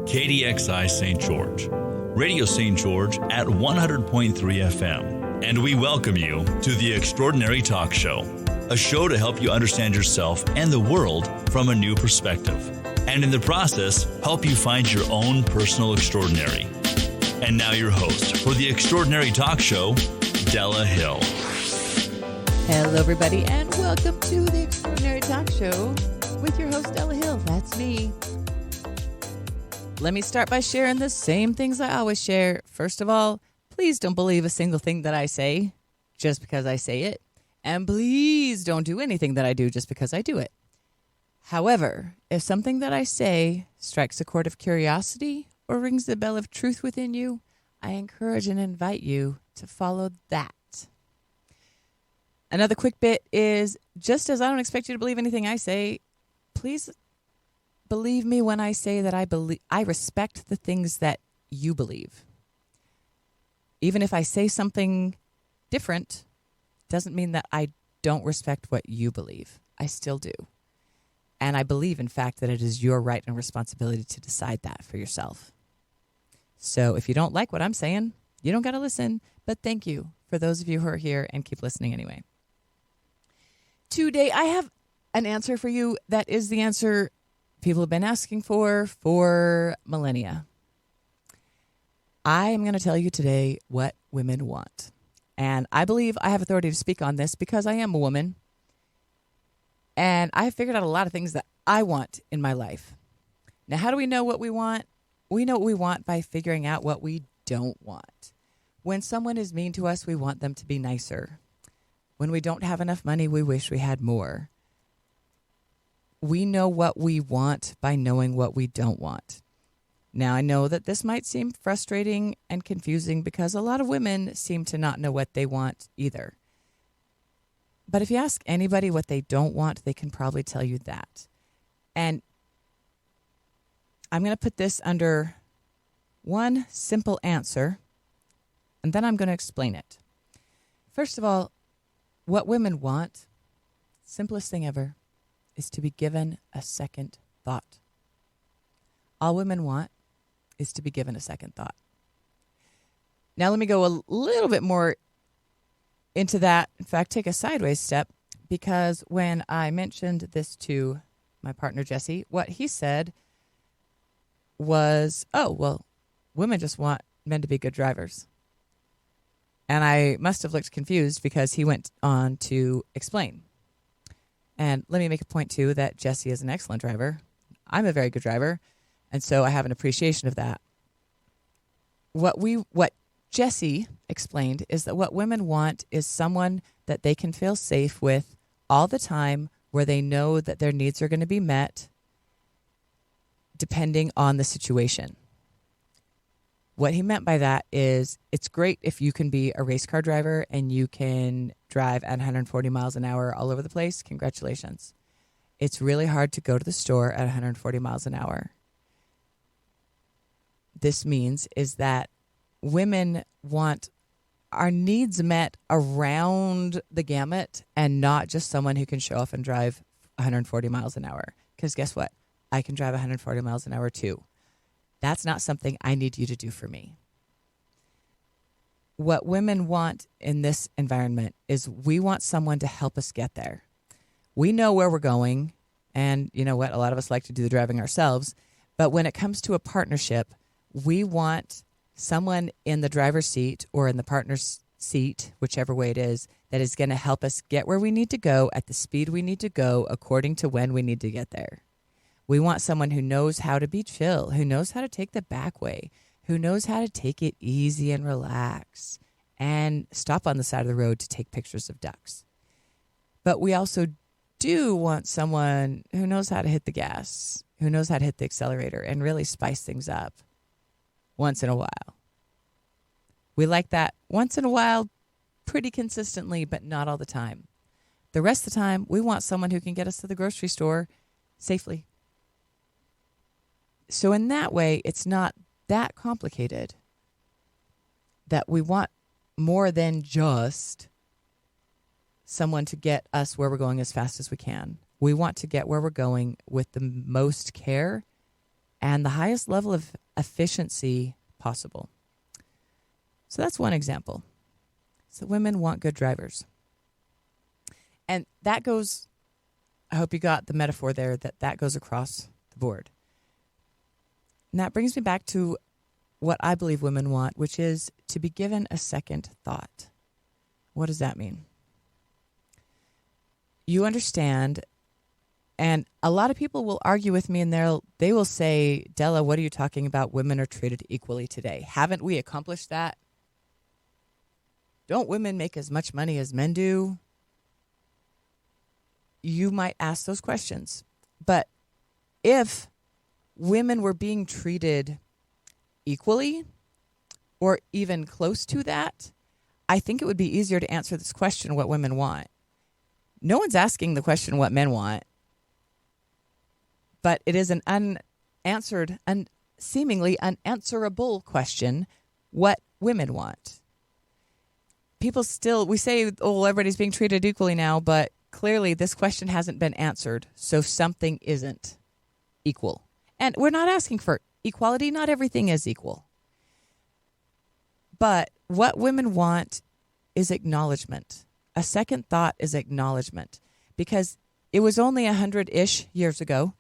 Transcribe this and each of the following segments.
KDXI St. George, Radio St. George at 100.3 FM. And we welcome you to The Extraordinary Talk Show, a show to help you understand yourself and the world from a new perspective. And in the process, help you find your own personal extraordinary. And now your host for The Extraordinary Talk Show, Della Hill. Hello, everybody, and welcome to The Extraordinary Talk Show with your host, Della Hill. That's me. Let me start by sharing the same things I always share. First of all, please don't believe a single thing that I say just because I say it. And please don't do anything that I do just because I do it. However, if something that I say strikes a chord of curiosity or rings the bell of truth within you, I encourage and invite you to follow that. Another quick bit is, just as I don't expect you to believe anything I say, please believe me when I say that I respect the things that you believe. Even if I say something different, doesn't mean that I don't respect what you believe. I still do. And I believe, in fact, that it is your right and responsibility to decide that for yourself. So if you don't like what I'm saying, you don't got to listen. But thank you for those of you who are here and keep listening anyway. Today, I have an answer for you that is the answer people have been asking for millennia. I am going to tell you today what women want. And I believe I have authority to speak on this because I am a woman. And I figured out a lot of things that I want in my life. Now, how do we know what we want? We know what we want by figuring out what we don't want. When someone is mean to us, we want them to be nicer. When we don't have enough money, we wish we had more. We know what we want by knowing what we don't want. Now, I know that this might seem frustrating and confusing because a lot of women seem to not know what they want either. But if you ask anybody what they don't want, they can probably tell you that. And I'm going to put this under one simple answer, and then I'm going to explain it. First of all, what women want, simplest thing ever, is to be given a second thought. All women want is to be given a second thought. Now, let me go a little bit more into that. In fact, take a sideways step, because when I mentioned this to my partner, Jesse, what he said was, oh, well, women just want men to be good drivers. And I must have looked confused because he went on to explain. And let me make a point, too, that Jesse is an excellent driver. I'm a very good driver, and so I have an appreciation of that. What Jesse explained is that what women want is someone that they can feel safe with all the time, where they know that their needs are going to be met depending on the situation. What he meant by that is, it's great if you can be a race car driver and you can drive at 140 miles an hour all over the place. Congratulations. It's really hard to go to the store at 140 miles an hour. This means is that women want our needs met around the gamut and not just someone who can show off and drive 140 miles an hour. Because guess what? I can drive 140 miles an hour too. That's not something I need you to do for me. What women want in this environment is we want someone to help us get there. We know where we're going, and you know what? A lot of us like to do the driving ourselves. But when it comes to a partnership, we want someone in the driver's seat or in the partner's seat, whichever way it is, that is going to help us get where we need to go at the speed we need to go according to when we need to get there. We want someone who knows how to be chill, who knows how to take the back way, who knows how to take it easy and relax and stop on the side of the road to take pictures of ducks. But we also do want someone who knows how to hit the gas, who knows how to hit the accelerator and really spice things up once in a while. We like that once in a while pretty consistently, but not all the time. The rest of the time, we want someone who can get us to the grocery store safely. So in that way, it's not that complicated that we want more than just someone to get us where we're going as fast as we can. We want to get where we're going with the most care and the highest level of efficiency possible. So that's one example. So women want good drivers. And that goes, I hope you got the metaphor there, that goes across the board. And that brings me back to what I believe women want, which is to be given a second thought. What does that mean? You understand, and a lot of people will argue with me, and they will say, Della, what are you talking about? Women are treated equally today. Haven't we accomplished that? Don't women make as much money as men do? You might ask those questions. But if women were being treated equally or even close to that, I think it would be easier to answer this question, what women want. No one's asking the question what men want, but it is an unanswered and seemingly unanswerable question, what women want. People still, we say, oh, everybody's being treated equally now, but clearly this question hasn't been answered, so something isn't equal. And we're not asking for equality. Not everything is equal. But what women want is acknowledgement. A second thought is acknowledgement, because it was only 100-ish years ago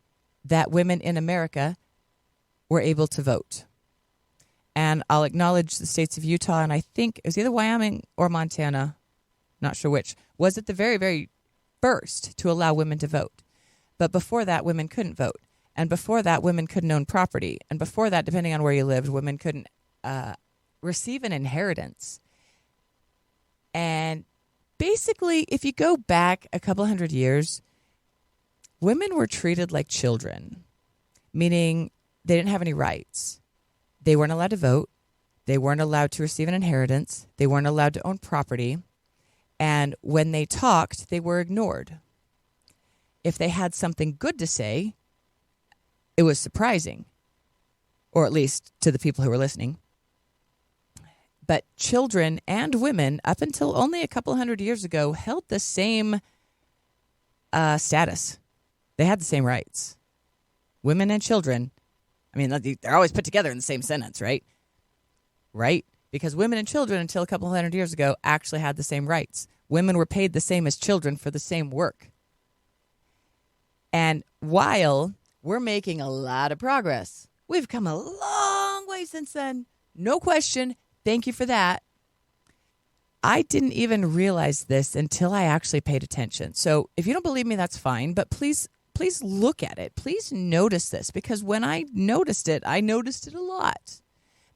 that women in America were able to vote. And I'll acknowledge the states of Utah, and I think it was either Wyoming or Montana, not sure which, was at the very, very first to allow women to vote. But before that, women couldn't vote. And before that, women couldn't own property. And before that, depending on where you lived, women couldn't receive an inheritance. And basically, if you go back a couple hundred years, women were treated like children, meaning they didn't have any rights. They weren't allowed to vote. They weren't allowed to receive an inheritance. They weren't allowed to own property. And when they talked, they were ignored. If they had something good to say, it was surprising, or at least to the people who were listening. But children and women, up until only a couple hundred years ago, held the same status. They had the same rights. Women and children, I mean, they're always put together in the same sentence, right? Right? Because women and children, until a couple hundred years ago, actually had the same rights. Women were paid the same as children for the same work. And while we're making a lot of progress, we've come a long way since then. No question. Thank you for that. I didn't even realize this until I actually paid attention. So if you don't believe me, that's fine. But please look at it. Please notice this, because when I noticed it a lot.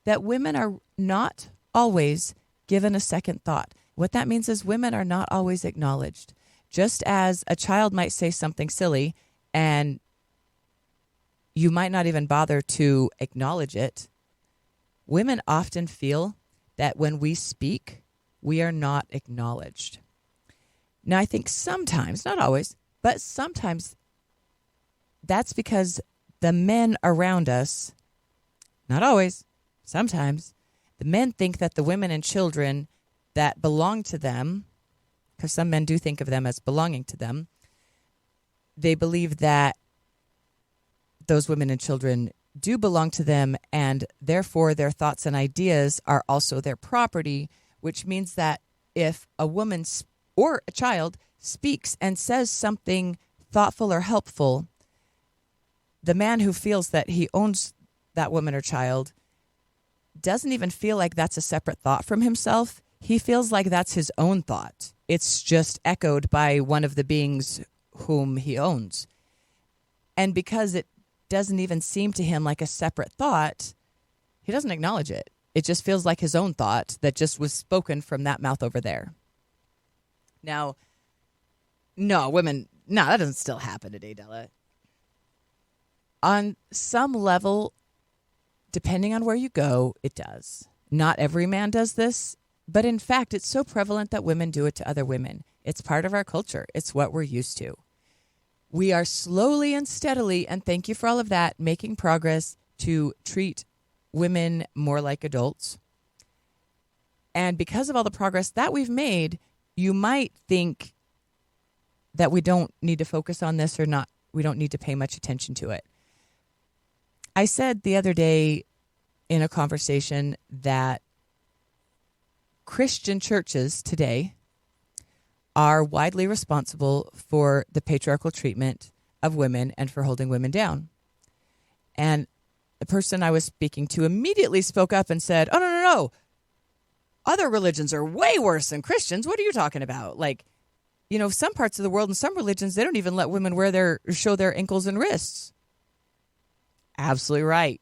That women are not always given a second thought. What that means is women are not always acknowledged. Just as a child might say something silly and you might not even bother to acknowledge it, women often feel that when we speak, we are not acknowledged. Now, I think sometimes, not always, but sometimes that's because the men around us, not always, sometimes, the men think that the women and children that belong to them, because some men do think of them as belonging to them, they believe that those women and children do belong to them, and therefore their thoughts and ideas are also their property, which means that if a woman or a child speaks and says something thoughtful or helpful, the man who feels that he owns that woman or child doesn't even feel like that's a separate thought from himself. He feels like that's his own thought. It's just echoed by one of the beings whom he owns. And because it doesn't even seem to him like a separate thought, he doesn't acknowledge it. It just feels like his own thought that just was spoken from that mouth over there. Now, that doesn't still happen today, Della. On some level, depending on where you go, it does. Not every man does this, but in fact, it's so prevalent that women do it to other women. It's part of our culture. It's what we're used to. We are slowly and steadily, and thank you for all of that, making progress to treat women more like adults. And because of all the progress that we've made, you might think that we don't need to focus on this or not. We don't need to pay much attention to it. I said the other day in a conversation that Christian churches today are widely responsible for the patriarchal treatment of women and for holding women down. And the person I was speaking to immediately spoke up and said, "Oh, no. Other religions are way worse than Christians. What are you talking about? Like, some parts of the world and some religions, they don't even let women show their ankles and wrists." Absolutely right.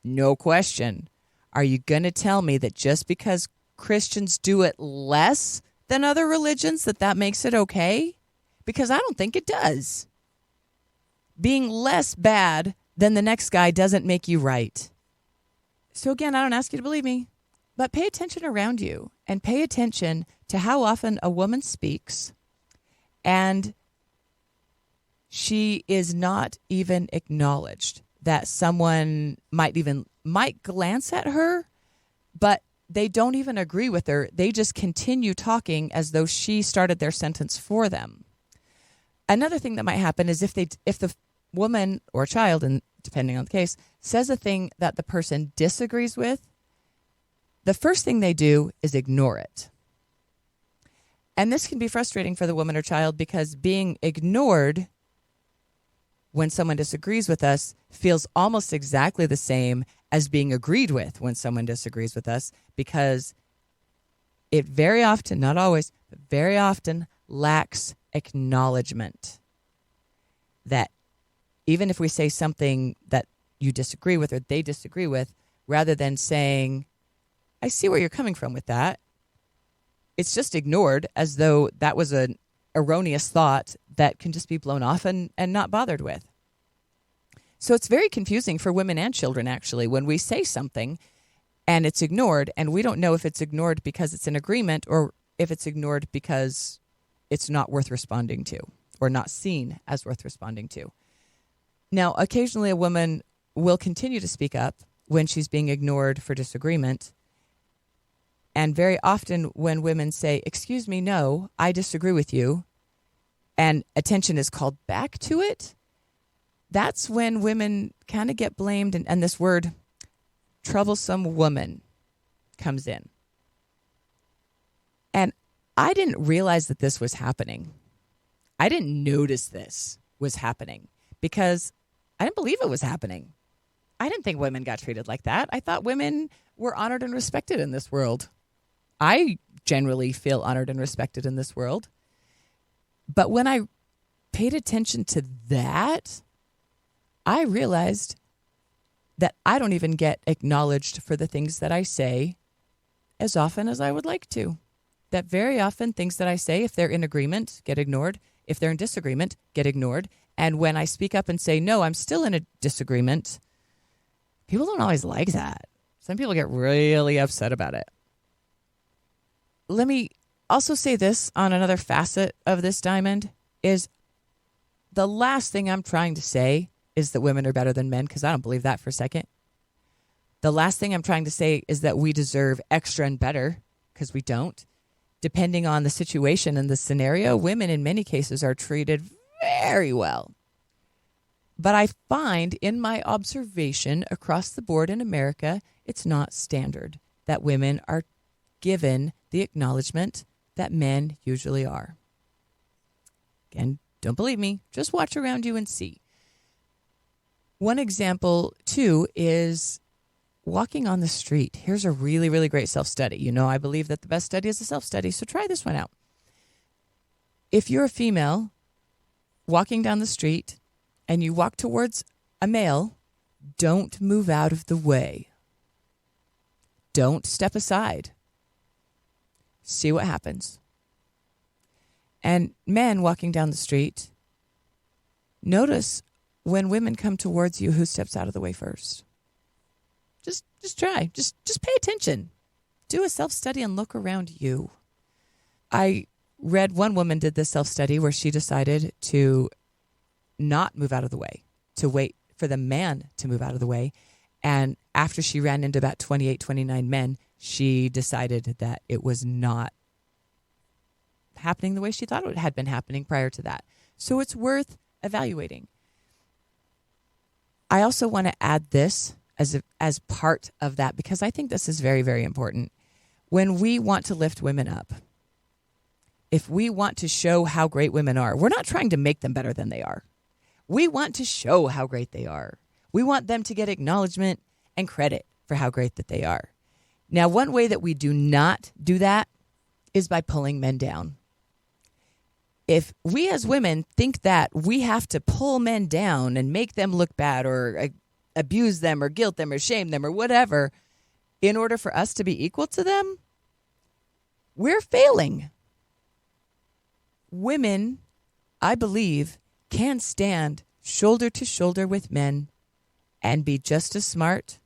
No question. Are you going to tell me that just because Christians do it less than other religions, that makes it okay? Because I don't think it does. Being less bad than the next guy doesn't make you right. So again, I don't ask you to believe me, but pay attention around you and pay attention to how often a woman speaks and she is not even acknowledged, that someone might glance at her, but they don't even agree with her. They just continue talking as though she started their sentence for them. Another thing that might happen is if the woman or child, and depending on the case, says a thing that the person disagrees with, the first thing they do is ignore it. And this can be frustrating for the woman or child because being ignored when someone disagrees with us feels almost exactly the same as being agreed with when someone disagrees with us, because it very often, not always, but very often lacks acknowledgement. That even if we say something that you disagree with or they disagree with, rather than saying, "I see where you're coming from with that," it's just ignored as though that was an erroneous thought that can just be blown off and not bothered with. So it's very confusing for women and children, actually, when we say something and it's ignored, and we don't know if it's ignored because it's an agreement or if it's ignored because it's not worth responding to or not seen as worth responding to. Now, occasionally a woman will continue to speak up when she's being ignored for disagreement. And very often when women say, "Excuse me, no, I disagree with you," and attention is called back to it, that's when women kind of get blamed, and this word, troublesome woman, comes in. And I didn't realize that this was happening. I didn't notice this was happening because I didn't believe it was happening. I didn't think women got treated like that. I thought women were honored and respected in this world. I generally feel honored and respected in this world. But when I paid attention to that, I realized that I don't even get acknowledged for the things that I say as often as I would like to. That very often things that I say, if they're in agreement, get ignored. If they're in disagreement, get ignored. And when I speak up and say, "No, I'm still in a disagreement," people don't always like that. Some people get really upset about it. Let me also say this on another facet of this diamond is the last thing I'm trying to say is that women are better than men, because I don't believe that for a second. The last thing I'm trying to say is that we deserve extra and better, because we don't. Depending on the situation and the scenario, women in many cases are treated very well. But I find in my observation across the board in America, it's not standard that women are given the acknowledgement that men usually are. Again, don't believe me. Just watch around you and see. One example, too, is walking on the street. Here's a really, really great self-study. I believe that the best study is a self-study, so try this one out. If you're a female walking down the street and you walk towards a male, don't move out of the way. Don't step aside. See what happens. And men walking down the street, notice when women come towards you, who steps out of the way first. Just try. Just pay attention. Do a self-study and look around you. I read one woman did this self-study where she decided to not move out of the way, to wait for the man to move out of the way. And after she ran into about 28, 29 men, she decided that it was not happening the way she thought it had been happening prior to that. So it's worth evaluating. I also want to add this as part of that, because I think this is very, very important. When we want to lift women up, if we want to show how great women are, we're not trying to make them better than they are. We want to show how great they are. We want them to get acknowledgement and credit for how great that they are. Now, one way that we do not do that is by pulling men down. If we as women think that we have to pull men down and make them look bad or abuse them or guilt them or shame them or whatever in order for us to be equal to them, we're failing. Women, I believe, can stand shoulder to shoulder with men and be just as smart,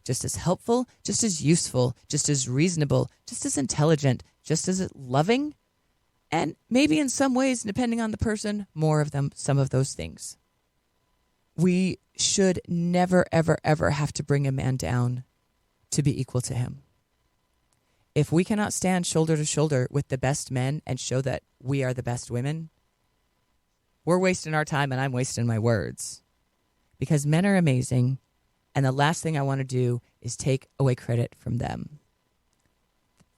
just as helpful, just as useful, just as reasonable, just as intelligent, just as loving, and maybe in some ways, depending on the person, more of them, some of those things. We should never, ever, ever have to bring a man down to be equal to him. If we cannot stand shoulder to shoulder with the best men and show that we are the best women, we're wasting our time and I'm wasting my words. Because men are amazing, and the last thing I want to do is take away credit from them.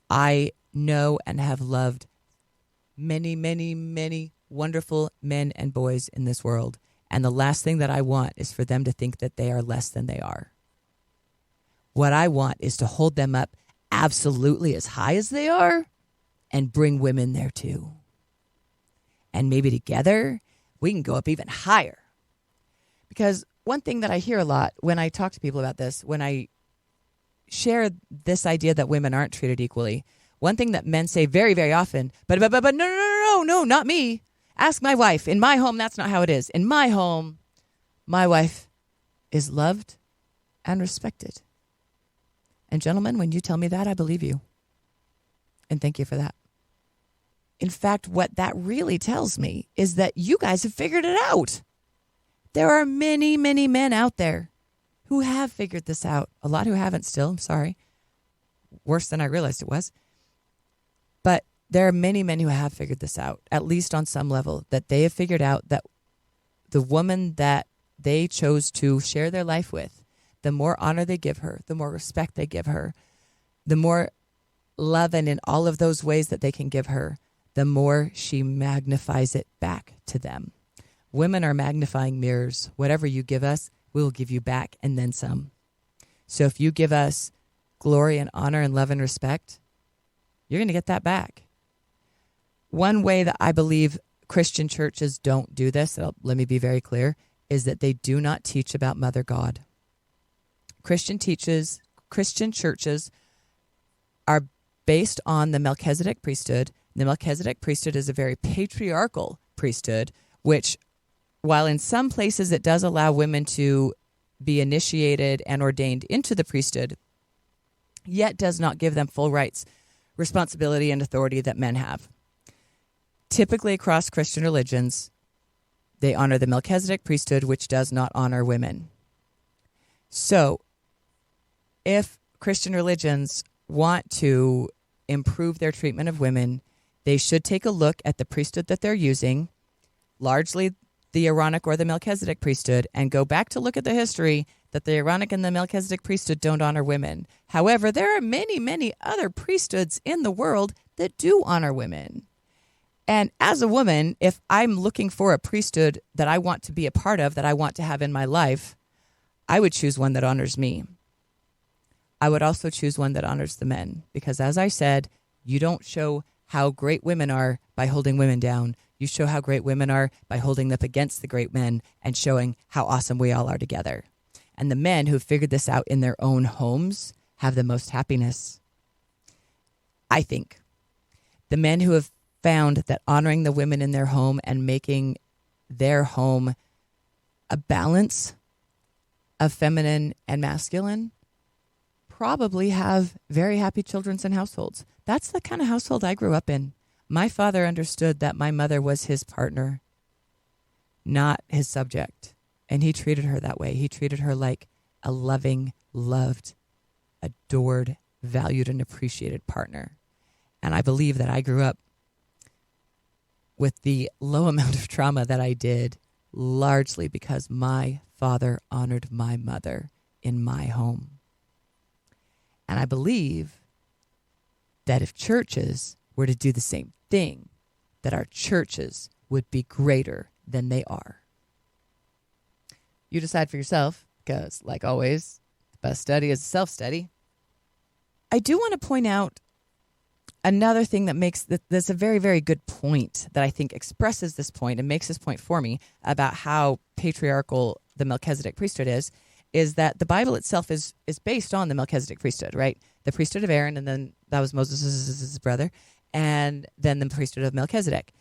I know and have loved many, many, many wonderful men and boys in this world. And the last thing that I want is for them to think that they are less than they are. What I want is to hold them up absolutely as high as they are and bring women there too. And maybe together we can go up even higher. Because one thing that I hear a lot when I talk to people about this, when I share this idea that women aren't treated equally, one thing that men say very, very often, but no, not me. Ask my wife. In my home, that's not how it is. In my home, my wife is loved and respected. And gentlemen, when you tell me that, I believe you. And thank you for that. In fact, what that really tells me is that you guys have figured it out. There are many, many men out there who have figured this out. A lot who haven't still, I'm sorry. Worse than I realized it was. But there are many men who have figured this out, at least on some level, that they have figured out that the woman that they chose to share their life with, the more honor they give her, the more respect they give her, the more love and in all of those ways that they can give her, the more she magnifies it back to them. Women are magnifying mirrors. Whatever you give us, we will give you back and then some. So if you give us glory and honor and love and respect, you're going to get that back. One way that I believe Christian churches don't do this, let me be very clear, is that they do not teach about Mother God. Christian churches are based on the Melchizedek priesthood. The Melchizedek priesthood is a very patriarchal priesthood, which, while in some places it does allow women to be initiated and ordained into the priesthood, yet does not give them full rights, responsibility, and authority that men have. Typically across Christian religions, they honor the Melchizedek priesthood, which does not honor women. So, if Christian religions want to improve their treatment of women, they should take a look at the priesthood that they're using, largely the Aaronic or the Melchizedek priesthood, and go back to look at the history that the Aaronic and the Melchizedek priesthood don't honor women. However, there are many, many other priesthoods in the world that do honor women. And as a woman, if I'm looking for a priesthood that I want to be a part of, that I want to have in my life, I would choose one that honors me. I would also choose one that honors the men. Because as I said, you don't show how great women are by holding women down. You show how great women are by holding them against the great men and showing how awesome we all are together. And the men who figured this out in their own homes have the most happiness. I think the men who have found that honoring the women in their home and making their home a balance of feminine and masculine probably have very happy children and households. That's the kind of household I grew up in. My father understood that my mother was his partner, not his subject. And he treated her that way. He treated her like a loving, loved, adored, valued, and appreciated partner. And I believe that I grew up with the low amount of trauma that I did, largely because my father honored my mother in my home. And I believe that if churches were to do the same thing, that our churches would be greater than they are. You decide for yourself, because, like always, the best study is self-study. I do want to point out another thing that's a very, very good point that I think expresses this point and makes this point for me about how patriarchal the Melchizedek priesthood is that the Bible itself is based on the Melchizedek priesthood, right? The priesthood of Aaron, and then that was Moses' brother, and then the priesthood of Melchizedek.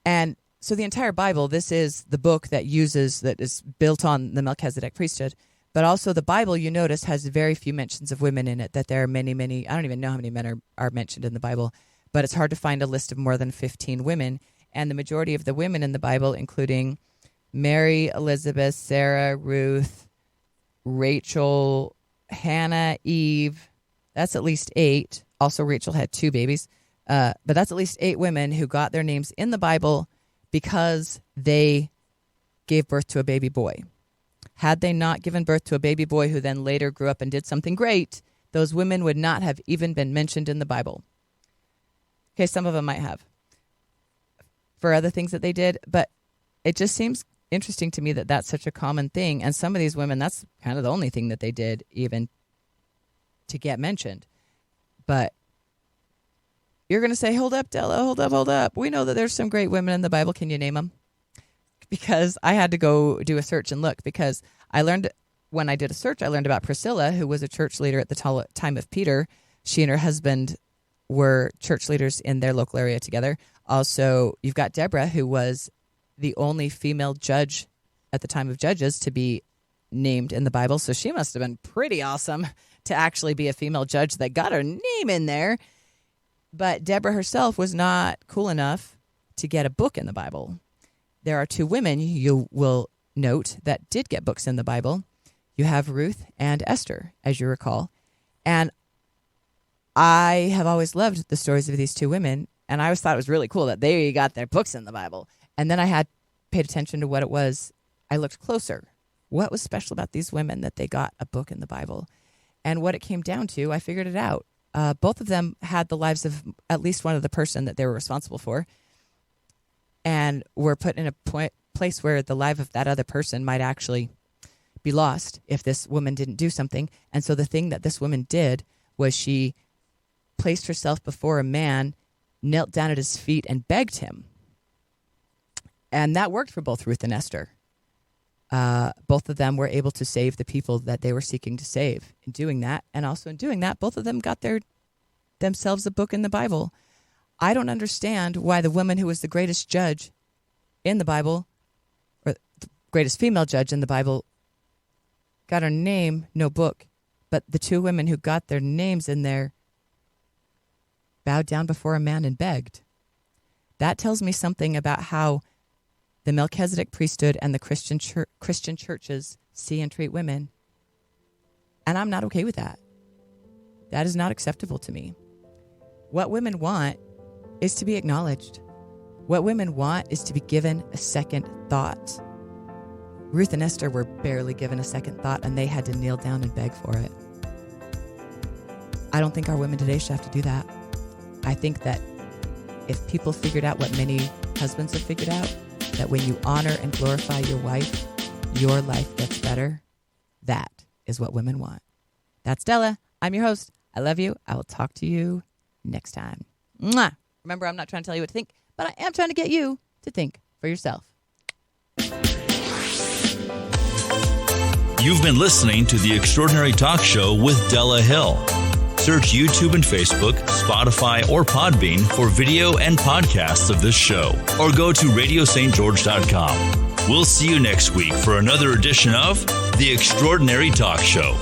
And so the entire Bible, this is the book that is built on the Melchizedek priesthood. But also the Bible, you notice, has very few mentions of women in it, that there are many, many, I don't even know how many men are mentioned in the Bible, but it's hard to find a list of more than 15 women. And the majority of the women in the Bible, including Mary, Elizabeth, Sarah, Ruth, Rachel, Hannah, Eve, that's at least 8. Also, Rachel had 2 babies. But that's at least 8 women who got their names in the Bible because they gave birth to a baby boy. Had they not given birth to a baby boy who then later grew up and did something great, those women would not have even been mentioned in the Bible. Okay, some of them might have for other things that they did, but it just seems interesting to me that that's such a common thing. And some of these women, that's kind of the only thing that they did even to get mentioned. But you're going to say, hold up, Della, hold up. We know that there's some great women in the Bible. Can you name them? Because I had to go do a search and look, because I learned when I did a search, I learned about Priscilla, who was a church leader at the time of Peter. She and her husband were church leaders in their local area together. Also, you've got Deborah, who was the only female judge at the time of Judges to be named in the Bible. So she must have been pretty awesome to actually be a female judge that got her name in there. But Deborah herself was not cool enough to get a book in the Bible. There are 2 women you will note that did get books in the Bible. You have Ruth and Esther, as you recall. And I have always loved the stories of these 2 women, and I always thought it was really cool that they got their books in the Bible. And then I had paid attention to what it was. I looked closer. What was special about these women that they got a book in the Bible? And what it came down to, I figured it out. Both of them had the lives of at least one of the person that they were responsible for, and were put in a place where the life of that other person might actually be lost if this woman didn't do something. And so the thing that this woman did was she placed herself before a man, knelt down at his feet, and begged him. And that worked for both Ruth and Esther. Both of them were able to save the people that they were seeking to save in doing that. And also in doing that, both of them got themselves a book in the Bible. I don't understand why the woman who was the greatest judge in the Bible, or the greatest female judge in the Bible, got her name, no book. But the 2 women who got their names in there bowed down before a man and begged. That tells me something about how the Melchizedek priesthood and the Christian churches see and treat women. And I'm not okay with that. That is not acceptable to me. What women want is to be acknowledged. What women want is to be given a second thought. Ruth and Esther were barely given a second thought, and they had to kneel down and beg for it. I don't think our women today should have to do that. I think that if people figured out what many husbands have figured out, that when you honor and glorify your wife, your life gets better. That is what women want. That's Della. I'm your host. I love you. I will talk to you next time. Mwah! Remember, I'm not trying to tell you what to think, but I am trying to get you to think for yourself. You've been listening to The Extraordinary Talk Show with Della Hill. Search YouTube and Facebook, Spotify, or Podbean for video and podcasts of this show, or go to radiostgeorge.com. We'll see you next week for another edition of The Extraordinary Talk Show.